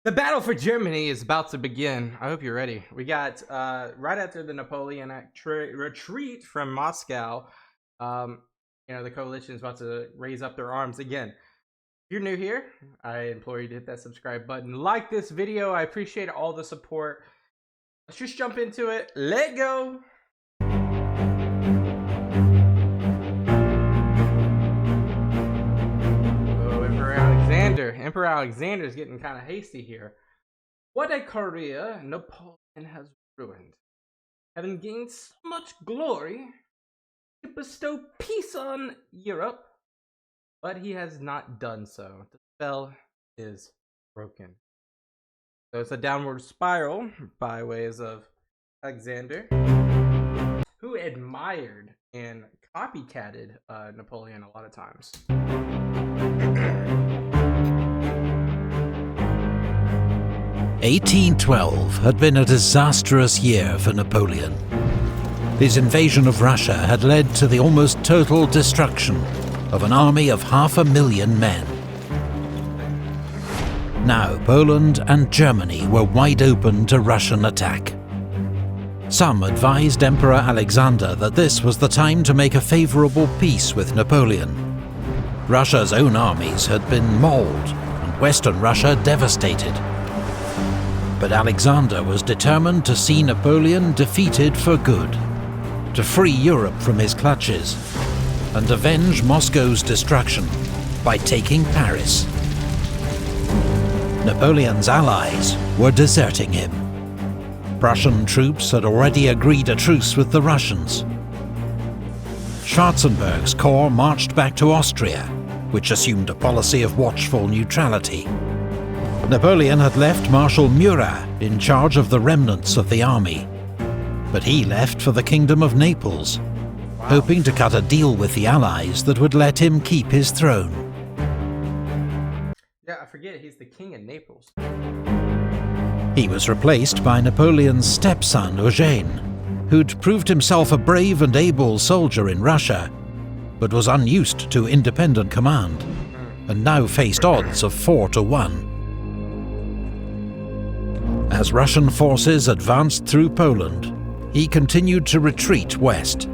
The battle for Germany is about to begin. I hope you're ready. We got right after the Napoleonic retreat from Moscow. The coalition is about to raise up their arms again. If you're new here, I implore you to hit that subscribe button. Like this video. I appreciate all the support. Let's just jump into it. Let go. Emperor Alexander is getting kind of hasty here. What a career Napoleon has ruined. Having gained so much glory to bestow peace on Europe, but he has not done so. The spell is broken. So it's a downward spiral by ways of Alexander, who admired and copycatted Napoleon a lot of times. 1812 had been a disastrous year for Napoleon. His invasion of Russia had led to the almost total destruction of an army of 500,000 men. Now Poland and Germany were wide open to Russian attack. Some advised Emperor Alexander that this was the time to make a favourable peace with Napoleon. Russia's own armies had been mauled and Western Russia devastated. But Alexander was determined to see Napoleon defeated for good, to free Europe from his clutches, and avenge Moscow's destruction by taking Paris. Napoleon's allies were deserting him. Prussian troops had already agreed a truce with the Russians. Schwarzenberg's corps marched back to Austria, which assumed a policy of watchful neutrality. Napoleon had left Marshal Murat in charge of the remnants of the army, but he left for the Kingdom of Naples, hoping to cut a deal with the Allies that would let him keep his throne. Yeah, I forget he's the King of Naples. He was replaced by Napoleon's stepson Eugene, who'd proved himself a brave and able soldier in Russia, but was unused to independent command, and now faced odds of 4-1. As Russian forces advanced through Poland, he continued to retreat west,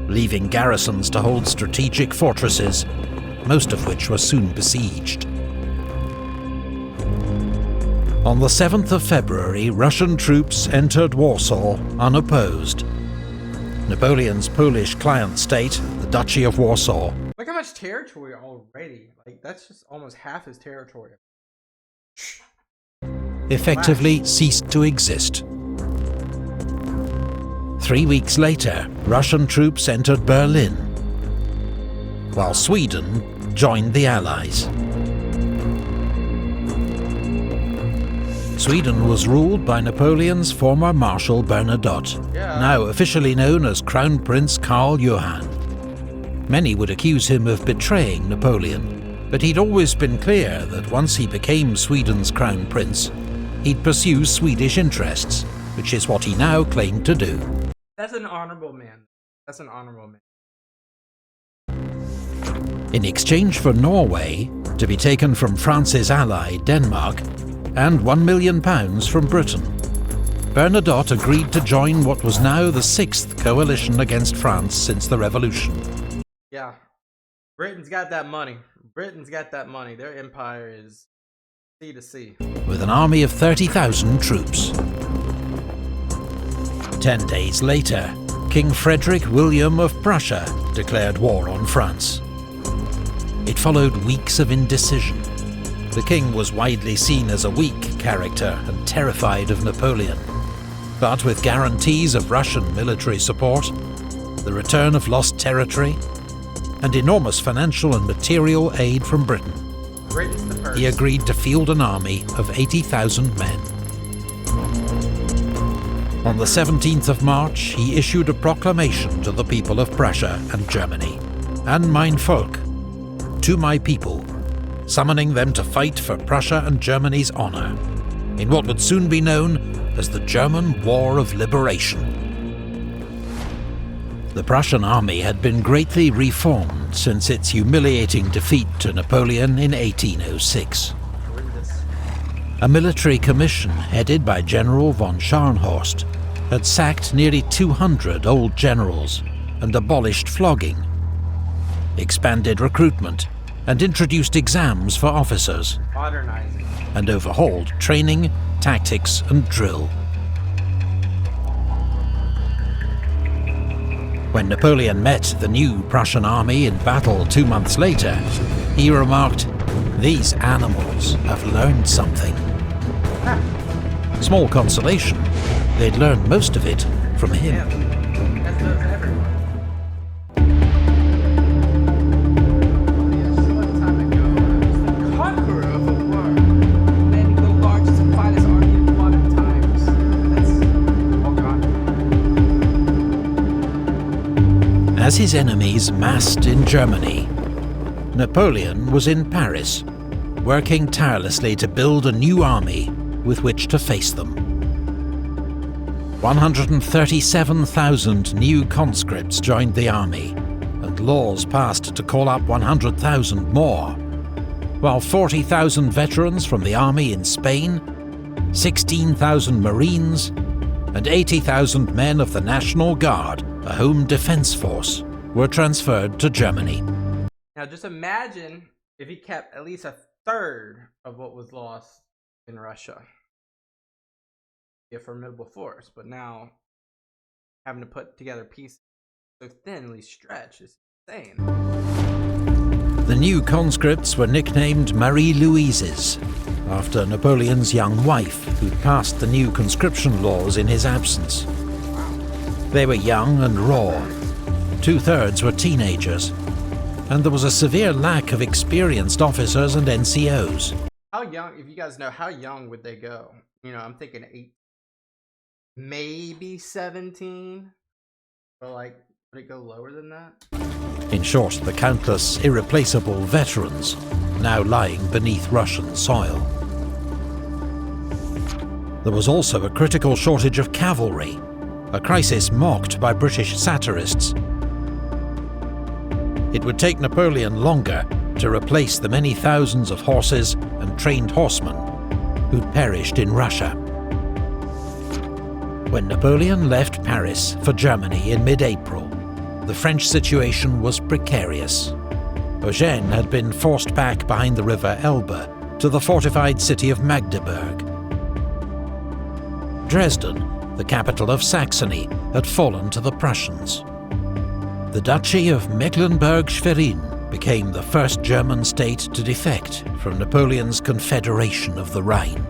leaving garrisons to hold strategic fortresses, most of which were soon besieged. On the 7th of February, Russian troops entered Warsaw unopposed. Napoleon's Polish client state, the Duchy of Warsaw. Look how much territory already. Like, that's just almost half his territory. Effectively ceased to exist. 3 weeks later, Russian troops entered Berlin, while Sweden joined the Allies. Sweden was ruled by Napoleon's former Marshal Bernadotte, now officially known as Crown Prince Karl Johan. Many would accuse him of betraying Napoleon, but he'd always been clear that once he became Sweden's Crown Prince, he'd pursue Swedish interests, which is what he now claimed to do. That's an honorable man. That's an honorable man. In exchange for Norway, to be taken from France's ally Denmark, and £1 million from Britain, Bernadotte agreed to join what was now the 6th coalition against France since the Revolution. Yeah, Britain's got that money. Britain's got that money. Their empire is sea to sea. With an army of 30,000 troops. 10 days later, King Frederick William of Prussia declared war on France. It followed weeks of indecision. The king was widely seen as a weak character and terrified of Napoleon. But with guarantees of Russian military support, the return of lost territory, and enormous financial and material aid from Britain, he agreed to field an army of 80,000 men. On the 17th of March, he issued a proclamation to the people of Prussia and Germany, "An mein Volk," to my people, summoning them to fight for Prussia and Germany's honour, in what would soon be known as the German War of Liberation. The Prussian army had been greatly reformed since its humiliating defeat to Napoleon in 1806. A military commission headed by General von Scharnhorst had sacked nearly 200 old generals and abolished flogging, expanded recruitment and introduced exams for officers, Modernizing. and overhauled training, tactics and drill. When Napoleon met the new Prussian army in battle 2 months later, he remarked, "These animals have learned something." Small consolation, they'd learned most of it from him. Yeah. As does everyone. A short time ago, I was the conqueror of a world, commanding the largest and finest army of modern times. That's all gone. As his enemies massed in Germany, Napoleon was in Paris, working tirelessly to build a new army with which to face them. 137,000 new conscripts joined the army, and laws passed to call up 100,000 more, while 40,000 veterans from the army in Spain, 16,000 Marines, and 80,000 men of the National Guard, a home defense force, were transferred to Germany. Now just imagine if he kept at least a third of what was lost in Russia. Be a formidable force, but now having to put together pieces so thinly stretched is insane. The new conscripts were nicknamed Marie-Louises, after Napoleon's young wife, who'd passed the new conscription laws in his absence. They were young and raw. 2/3 were teenagers, and there was a severe lack of experienced officers and NCOs. How young, if you guys know, how young would they go? You know, I'm thinking 8, maybe 17, but like, would it go lower than that? In short, the countless irreplaceable veterans now lying beneath Russian soil. There was also a critical shortage of cavalry, a crisis mocked by British satirists. It would take Napoleon longer to replace the many thousands of horses and trained horsemen who'd perished in Russia. When Napoleon left Paris for Germany in mid-April, the French situation was precarious. Eugene had been forced back behind the river Elbe to the fortified city of Magdeburg. Dresden, the capital of Saxony, had fallen to the Prussians. The Duchy of Mecklenburg-Schwerin became the first German state to defect from Napoleon's Confederation of the Rhine.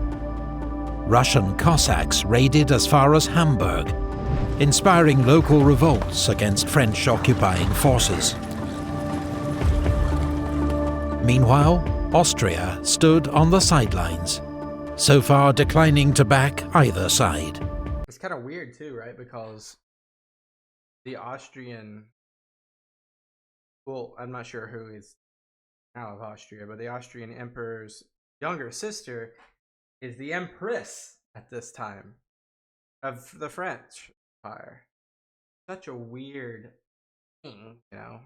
Russian Cossacks raided as far as Hamburg, inspiring local revolts against French occupying forces. Meanwhile, Austria stood on the sidelines, so far declining to back either side. It's kind of weird too, right? Because the Austrian, well, I'm not sure who is now of Austria, but the Austrian emperor's younger sister is the empress at this time of the French Empire. Such a weird thing, you know.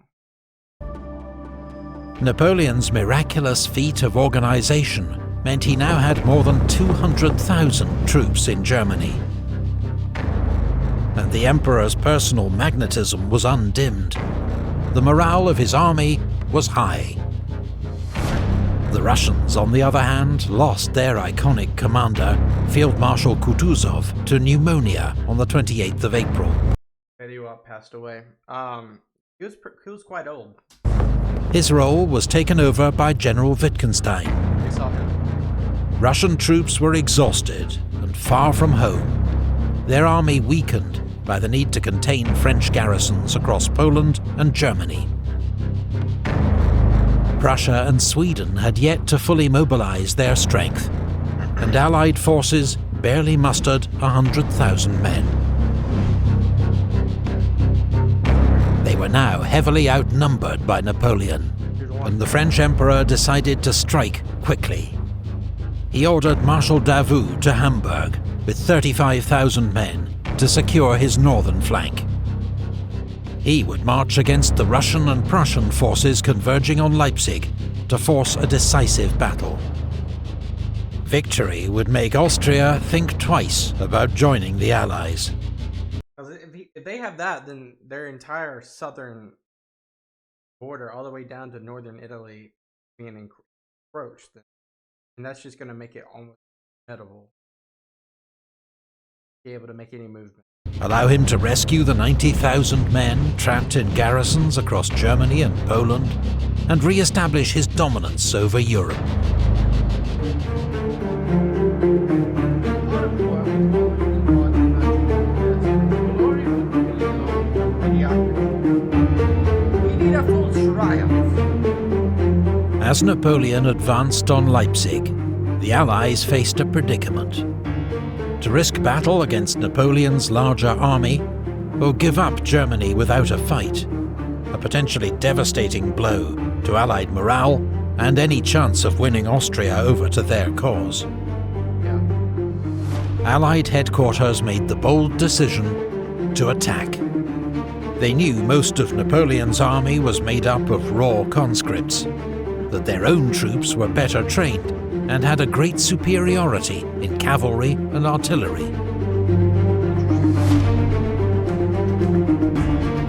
Napoleon's miraculous feat of organization meant he now had more than 200,000 troops in Germany. And the emperor's personal magnetism was undimmed. The morale of his army was high. The Russians, on the other hand, lost their iconic commander, Field Marshal Kutuzov, to pneumonia on the 28th of April. Fedorovich passed away. He was quite old. His role was taken over by General Wittgenstein. We saw him. Russian troops were exhausted and far from home, their army weakened by the need to contain French garrisons across Poland and Germany. Prussia and Sweden had yet to fully mobilize their strength, and Allied forces barely mustered 100,000 men. They were now heavily outnumbered by Napoleon, and the French Emperor decided to strike quickly. He ordered Marshal Davout to Hamburg with 35,000 men to secure his northern flank. He would march against the Russian and Prussian forces converging on Leipzig to force a decisive battle. Victory would make Austria think twice about joining the Allies. Because if they have that, then their entire southern border, all the way down to northern Italy, being encroached, and that's just going to make it almost inedible to be able to make any movement. Allow him to rescue the 90,000 men trapped in garrisons across Germany and Poland, and re-establish his dominance over Europe. As Napoleon advanced on Leipzig, the Allies faced a predicament: to risk battle against Napoleon's larger army, or give up Germany without a fight, a potentially devastating blow to Allied morale and any chance of winning Austria over to their cause. Allied headquarters made the bold decision to attack. They knew most of Napoleon's army was made up of raw conscripts, that their own troops were better trained and had a great superiority in cavalry and artillery.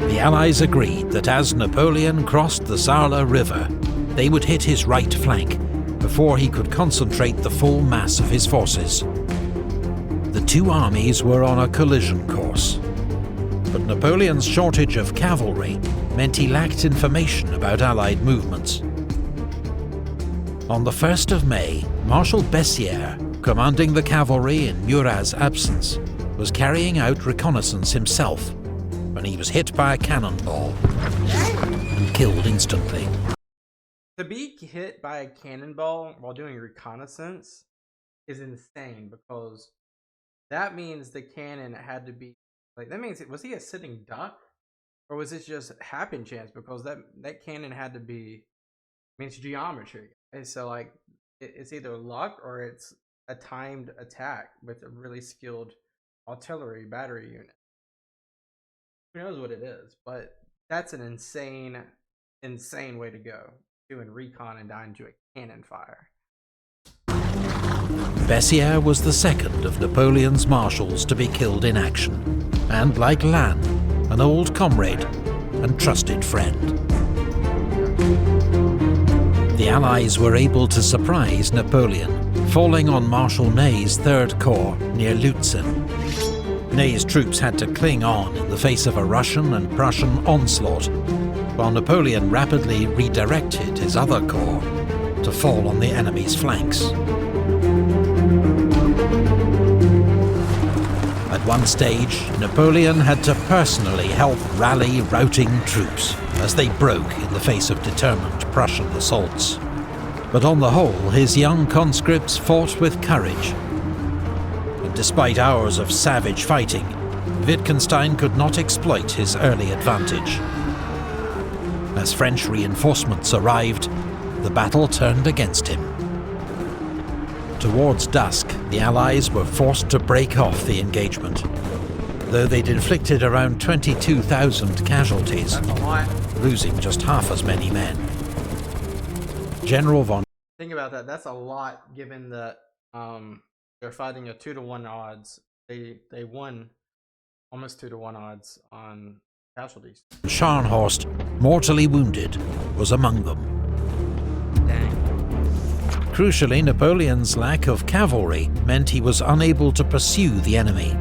The Allies agreed that as Napoleon crossed the Saale River, they would hit his right flank before he could concentrate the full mass of his forces. The two armies were on a collision course, but Napoleon's shortage of cavalry meant he lacked information about Allied movements. On the 1st of May, Marshal Bessières, commanding the cavalry in Murat's absence, was carrying out reconnaissance himself when he was hit by a cannonball and killed instantly. To be hit by a cannonball while doing reconnaissance is insane, because that means the cannon had to be like, that means, was he a sitting duck, or was it just happen chance? Because that cannon had to be, means geometry. And so like it's either luck or it's a timed attack with a really skilled artillery battery unit. Who knows what it is, but that's an insane way to go, doing recon and dying to a cannon fire. Bessières was the second of Napoleon's marshals to be killed in action, and like Lannes, an old comrade and trusted friend. The Allies were able to surprise Napoleon, falling on Marshal Ney's Third Corps near Lützen. Ney's troops had to cling on in the face of a Russian and Prussian onslaught, while Napoleon rapidly redirected his other corps to fall on the enemy's flanks. At one stage, Napoleon had to personally help rally routing troops as they broke in the face of determined Prussian assaults. But on the whole, his young conscripts fought with courage. And despite hours of savage fighting, Wittgenstein could not exploit his early advantage. As French reinforcements arrived, the battle turned against him. Towards dusk, the Allies were forced to break off the engagement, though they'd inflicted around 22,000 casualties, losing just half as many men. General von... Think about that, that's a lot given that they're fighting a 2-to-1 odds. They won almost 2-to-1 odds on casualties. Scharnhorst, mortally wounded, was among them. Crucially, Napoleon's lack of cavalry meant he was unable to pursue the enemy,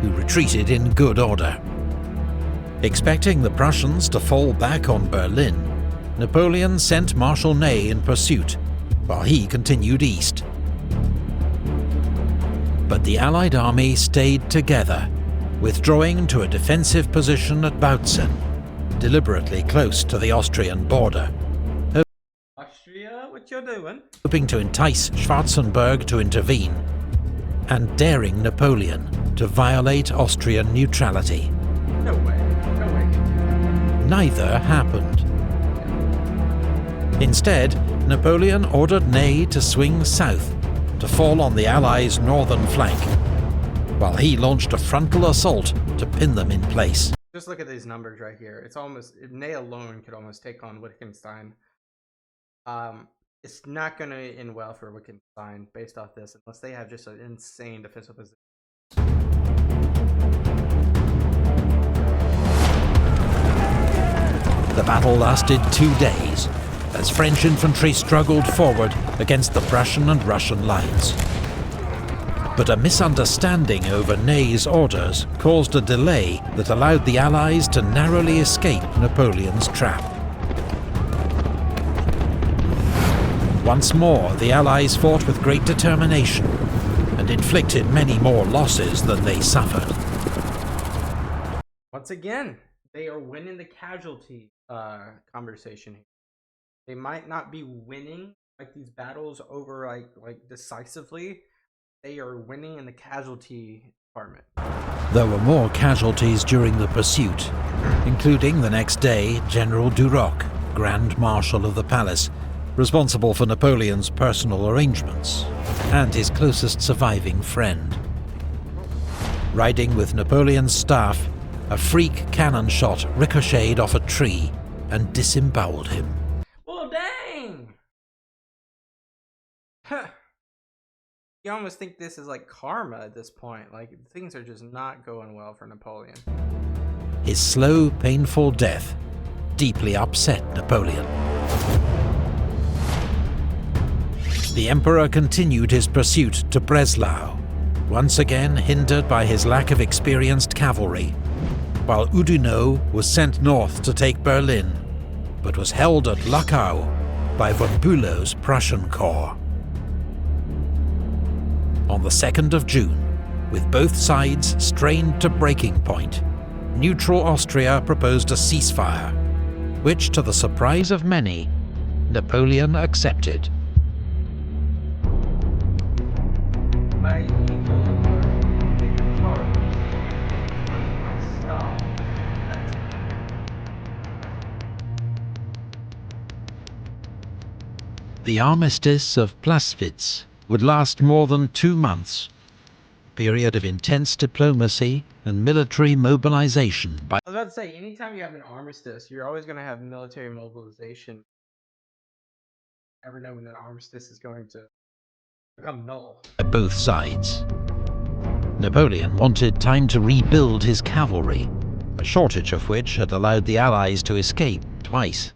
who retreated in good order. Expecting the Prussians to fall back on Berlin, Napoleon sent Marshal Ney in pursuit, while he continued east. But the Allied army stayed together, withdrawing to a defensive position at Bautzen, deliberately close to the Austrian border. Austria, what you doing? Hoping to entice Schwarzenberg to intervene, and daring Napoleon to violate Austrian neutrality. No way. Neither happened. Instead, Napoleon ordered Ney to swing south to fall on the Allies' northern flank, while he launched a frontal assault to pin them in place. Just look at these numbers right here. It's almost, Ney alone could almost take on Wittgenstein. it's not going to end well for Wittgenstein based off this, unless they have just an insane defensive position. The battle lasted 2 days, as French infantry struggled forward against the Prussian and Russian lines. But a misunderstanding over Ney's orders caused a delay that allowed the Allies to narrowly escape Napoleon's trap. Once more, the Allies fought with great determination and inflicted many more losses than they suffered. Once again, they are winning the casualty conversation here. They might not be winning like these battles over like decisively. They are winning in the casualty department. There were more casualties during the pursuit, including the next day General Duroc, Grand Marshal of the Palace, responsible for Napoleon's personal arrangements, and his closest surviving friend. Riding with Napoleon's staff, a freak cannon shot ricocheted off a tree and disemboweled him. Well, dang! Huh. You almost think this is like karma at this point. Like, things are just not going well for Napoleon. His slow, painful death deeply upset Napoleon. The Emperor continued his pursuit to Breslau, once again hindered by his lack of experienced cavalry, while Oudinot was sent north to take Berlin, but was held at Luckau by von Bülow's Prussian corps. On the 2nd of June, with both sides strained to breaking point, neutral Austria proposed a ceasefire, which, to the surprise of many, Napoleon accepted. The armistice of Plaswitz would last more than 2 months, a period of intense diplomacy and military mobilization by... I was about to say, anytime you have an armistice, you're always going to have military mobilization. Never know when that armistice is going to become null. both sides. Napoleon wanted time to rebuild his cavalry, a shortage of which had allowed the Allies to escape twice.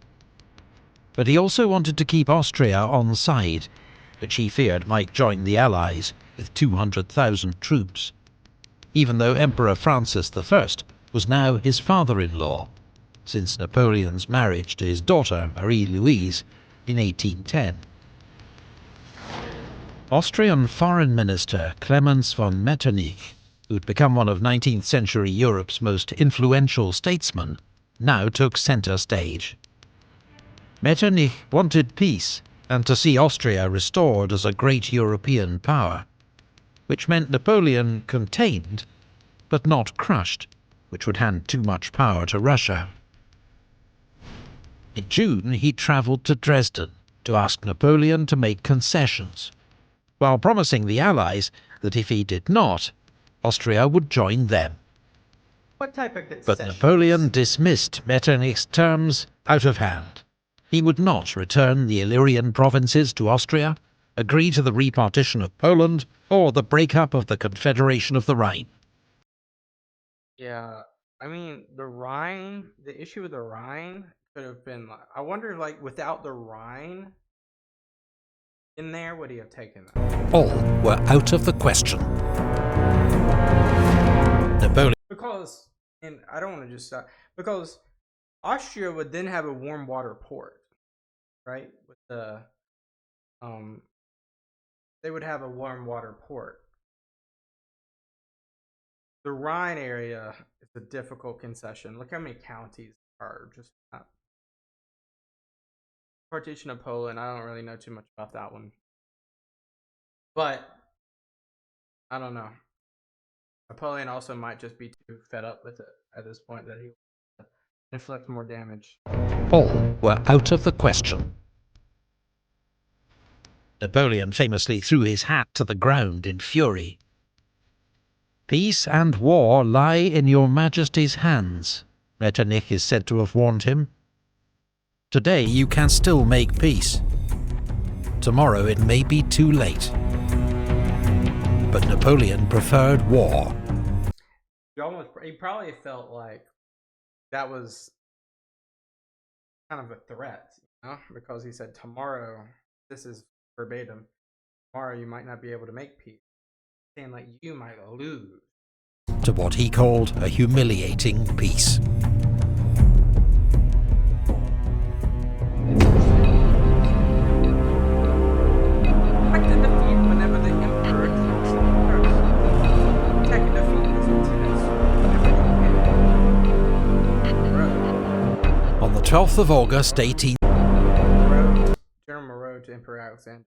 But he also wanted to keep Austria on side, which he feared might join the Allies with 200,000 troops, even though Emperor Francis I was now his father-in-law, since Napoleon's marriage to his daughter Marie-Louise in 1810. Austrian Foreign Minister Clemens von Metternich, who'd become one of 19th century Europe's most influential statesmen, now took centre stage. Metternich wanted peace and to see Austria restored as a great European power, which meant Napoleon contained, but not crushed, which would hand too much power to Russia. In June, he travelled to Dresden to ask Napoleon to make concessions, while promising the Allies that if he did not, Austria would join them. What type of concessions? But Napoleon dismissed Metternich's terms out of hand. He would not return the Illyrian provinces to Austria, agree to the repartition of Poland, or the breakup of the Confederation of the Rhine. Yeah, I mean, the Rhine, the issue with the Rhine could have been, I wonder, like, without the Rhine in there, would he have taken that? All were out of the question. Napoleon... Because, and I don't want to just stop, because Austria would then have a warm water port, right? With the, they would have a warm water port. The Rhine area is a difficult concession. Look how many counties are just not. Partition of Poland, I don't really know too much about that one. But, I don't know. Napoleon also might just be too fed up with it at this point that he will inflict more damage. All were out of the question. Napoleon famously threw his hat to the ground in fury. "Peace and war lie in your Majesty's hands," Metternich is said to have warned him. Today you can still make peace, tomorrow it may be too late. But Napoleon preferred war. He probably felt like that was kind of a threat, you know? Because he said, tomorrow, this is verbatim, tomorrow you might not be able to make peace. Saying like you might lose. To what he called a humiliating peace. On the 12th of August, General Moreau to Emperor Alexander.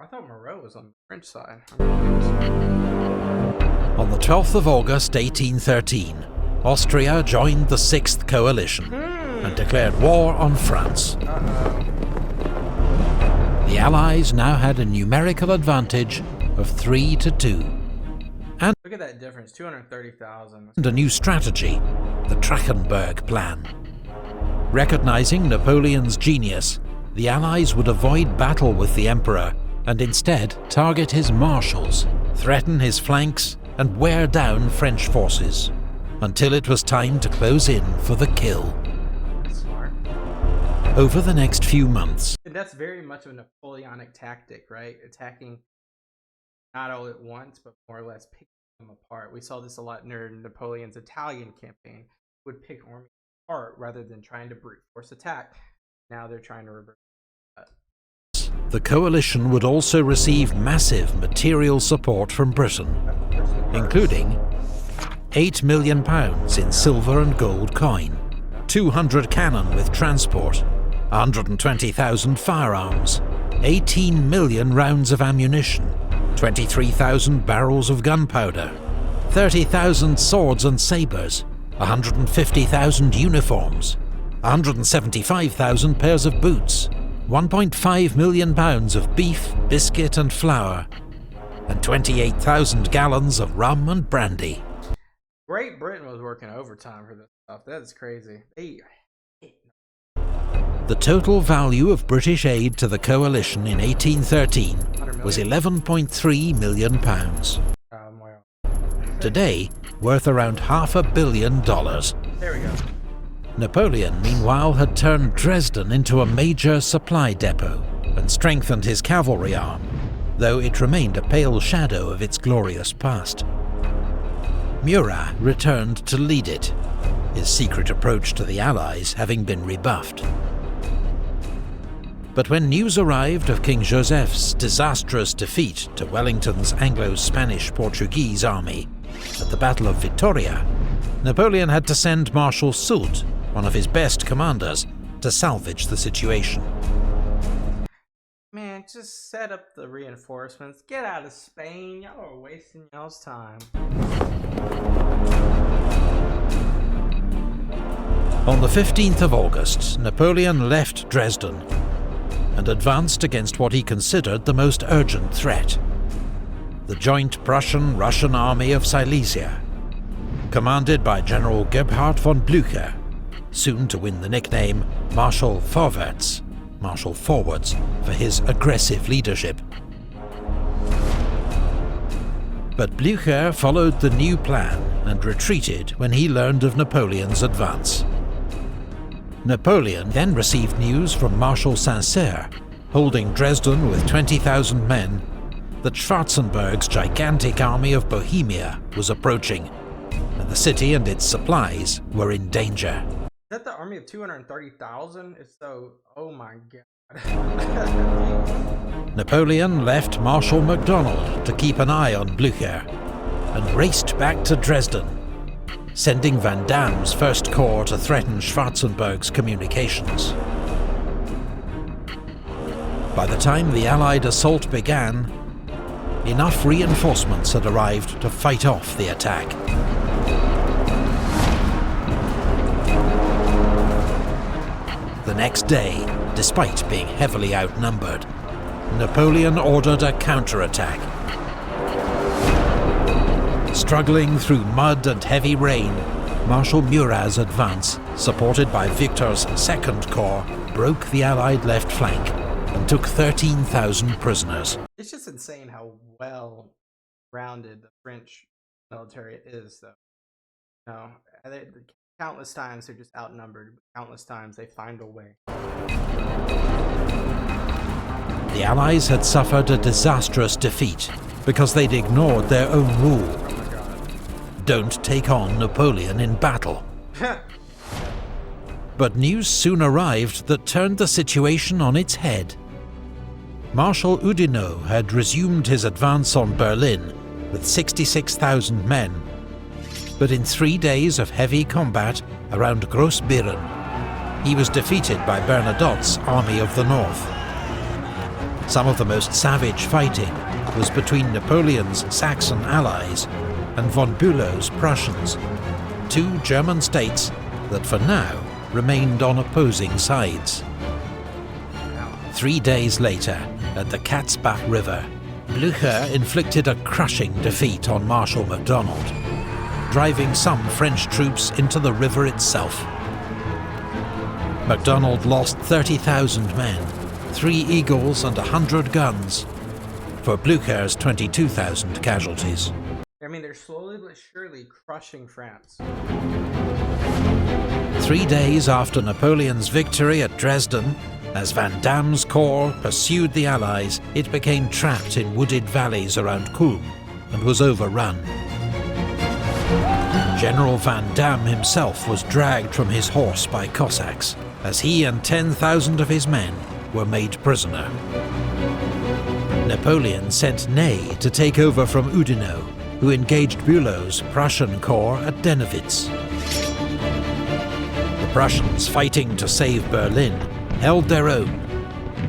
I thought Moreau was on the French side. On the 12th of August 1813, Austria joined the Sixth Coalition and declared war on France. The Allies now had a numerical advantage of 3-2. And look at that difference, 230,000. And a new strategy, the Trachenberg Plan. Recognizing Napoleon's genius, the Allies would avoid battle with the Emperor and instead target his marshals, threaten his flanks, and wear down French forces, until it was time to close in for the kill. That's smart. Over the next few months, And that's very much of a Napoleonic tactic, right? Attacking not all at once, but more or less picking them apart. We saw this a lot near Napoleon's Italian campaign. He would pick armies apart rather than trying to brute force attack. Now they're trying to reverse that. The coalition would also receive massive material support from Britain, including £8 million in silver and gold coin, 200 cannon with transport, 120,000 firearms, 18 million rounds of ammunition, 23,000 barrels of gunpowder, 30,000 swords and sabres, 150,000 uniforms, 175,000 pairs of boots, 1.5 million pounds of beef, biscuit and flour, and 28,000 gallons of rum and brandy. Great Britain was working overtime for this stuff. That is crazy. The total value of British aid to the coalition in 1813 was £11.3 million. Today, worth around $500 million. There we go. Napoleon, meanwhile, had turned Dresden into a major supply depot and strengthened his cavalry arm, though it remained a pale shadow of its glorious past. Murat returned to lead it, his secret approach to the Allies having been rebuffed. But when news arrived of King Joseph's disastrous defeat to Wellington's Anglo-Spanish-Portuguese army at the Battle of Vittoria, Napoleon had to send Marshal Soult, one of his best commanders, to salvage the situation. Man, just set up the reinforcements. Get out of Spain. Y'all are wasting y'all's time. On the 15th of August, Napoleon left Dresden and advanced against what he considered the most urgent threat, the joint Prussian-Russian army of Silesia, commanded by General Gebhard von Blücher, soon to win the nickname Marshal Vorwärts, Marshal Forwards, for his aggressive leadership. But Blücher followed the new plan and retreated when he learned of Napoleon's advance. Napoleon then received news from Marshal Saint-Cyr, holding Dresden with 20,000 men, that Schwarzenberg's gigantic army of Bohemia was approaching, and the city and its supplies were in danger. Is that the army of 230,000? If so, oh my god. Napoleon left Marshal MacDonald to keep an eye on Blücher, and raced back to Dresden, sending Van Damme's First Corps to threaten Schwarzenberg's communications. By the time the Allied assault began, enough reinforcements had arrived to fight off the attack. The next day, despite being heavily outnumbered, Napoleon ordered a counterattack. Struggling through mud and heavy rain, Marshal Murat's advance, supported by Victor's 2nd Corps, broke the Allied left flank and took 13,000 prisoners. It's just insane how well-rounded the French military is, though. No, countless times they're just outnumbered. Countless times they find a way. The Allies had suffered a disastrous defeat because they'd ignored their own rule. Oh my god. Don't take on Napoleon in battle. But news soon arrived that turned the situation on its head. Marshal Oudinot had resumed his advance on Berlin with 66,000 men. But in 3 days of heavy combat around Grossbeeren, he was defeated by Bernadotte's Army of the North. Some of the most savage fighting was between Napoleon's Saxon allies and von Bülow's Prussians, 2 German states that for now remained on opposing sides. 3 days later, at the Katzbach River, Blücher inflicted a crushing defeat on Marshal MacDonald, driving some French troops into the river itself. MacDonald lost 30,000 men, 3 Eagles and 100 guns, for Blücher's 22,000 casualties. I mean, they're slowly but surely crushing France. 3 days after Napoleon's victory at Dresden, as Van Damme's corps pursued the Allies, it became trapped in wooded valleys around Kulm and was overrun. General Van Damme himself was dragged from his horse by Cossacks, as he and 10,000 of his men were made prisoner. Napoleon sent Ney to take over from Oudinot, who engaged Bülow's Prussian corps at Dennewitz. The Prussians, fighting to save Berlin, held their own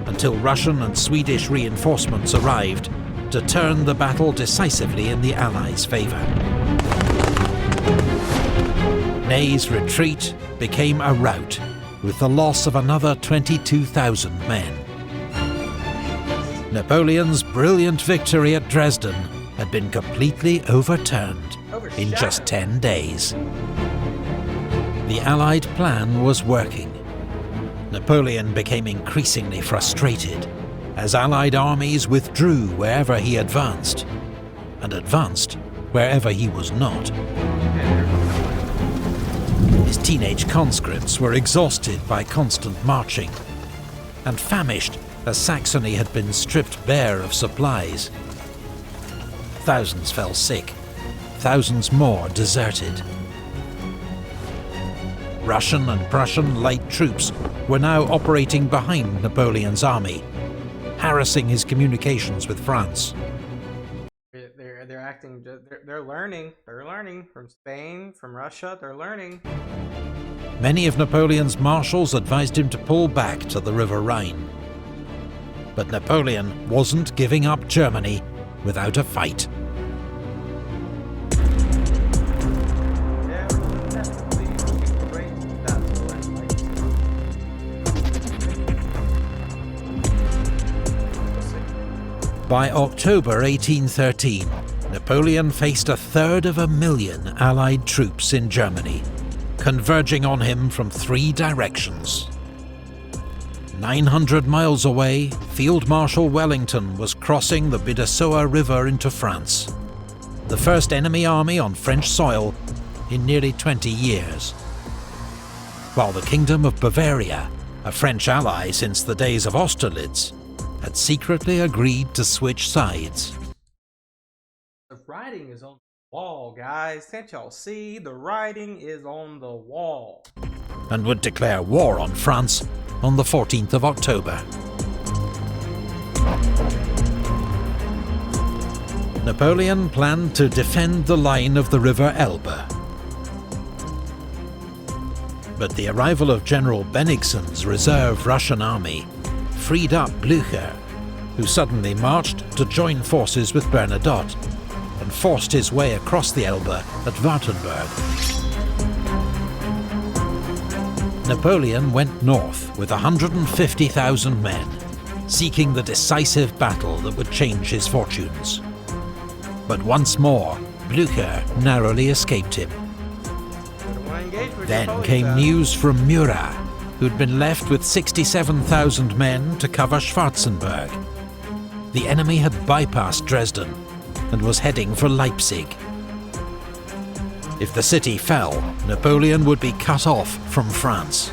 until Russian and Swedish reinforcements arrived to turn the battle decisively in the Allies' favour. Ney's retreat became a rout, with the loss of another 22,000 men. Napoleon's brilliant victory at Dresden had been completely overturned in just 10 days. The Allied plan was working. Napoleon became increasingly frustrated as Allied armies withdrew wherever he advanced, and advanced wherever he was not. His teenage conscripts were exhausted by constant marching, and famished as Saxony had been stripped bare of supplies. Thousands fell sick, thousands more deserted. Russian and Prussian light troops were now operating behind Napoleon's army, harassing his communications with France. They're acting. They're learning. They're learning from Spain, from Russia. They're learning. Many of Napoleon's marshals advised him to pull back to the River Rhine. But Napoleon wasn't giving up Germany without a fight. By October 1813, Napoleon faced 1/3 Allied troops in Germany, converging on him from 3 directions. 900 miles away, Field Marshal Wellington was crossing the Bidassoa River into France, the first enemy army on French soil in nearly 20 years. While the Kingdom of Bavaria, a French ally since the days of Austerlitz, had secretly agreed to switch sides. The writing is on the wall, guys. Can't y'all see? The writing is on the wall. And would declare war on France on the 14th of October. Napoleon planned to defend the line of the River Elbe. But the arrival of General Bennigsen's reserve Russian army freed up Blücher, who suddenly marched to join forces with Bernadotte and forced his way across the Elbe at Wartenberg. Napoleon went north with 150,000 men, seeking the decisive battle that would change his fortunes. But once more, Blücher narrowly escaped him. stage with Then Napoleon's came out. news from Murat, who'd been left with 67,000 men to cover Schwarzenberg. The enemy had bypassed Dresden and was heading for Leipzig. If the city fell, Napoleon would be cut off from France.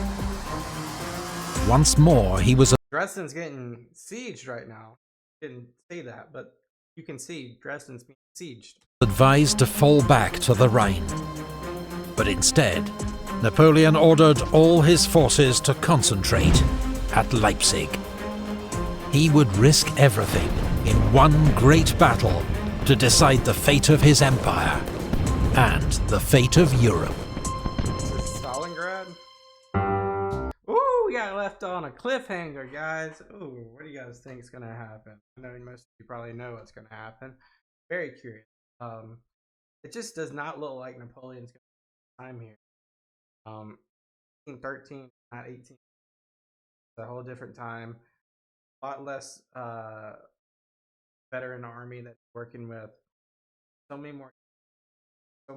Once more, he was Dresden's getting sieged right now. Didn't say that, but you can see Dresden's being sieged. advised to fall back to the Rhine. But instead, Napoleon ordered all his forces to concentrate at Leipzig. He would risk everything in one great battle to decide the fate of his empire and the fate of Europe. This is Stalingrad. Ooh, we got left on a cliffhanger, guys. Ooh, what do you guys think is gonna happen? I know most of you probably know what's gonna happen. Very curious. It just does not look like Napoleon's gonna have time here. 13, not 18. It's a whole different time. A lot less veteran army that you're working with. So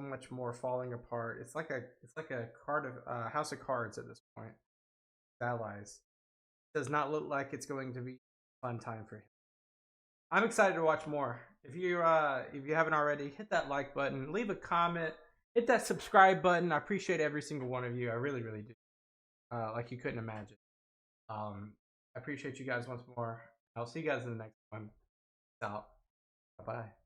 much more falling apart. It's like a card of house of cards at this point. Allies. It does not look like it's going to be a fun time for him. I'm excited to watch more. If you haven't already, hit that like button, leave a comment, hit that subscribe button. I appreciate every single one of you. I really, really do. Like you couldn't imagine. I appreciate you guys once more. I'll see you guys in the next one. Peace out. Bye-bye.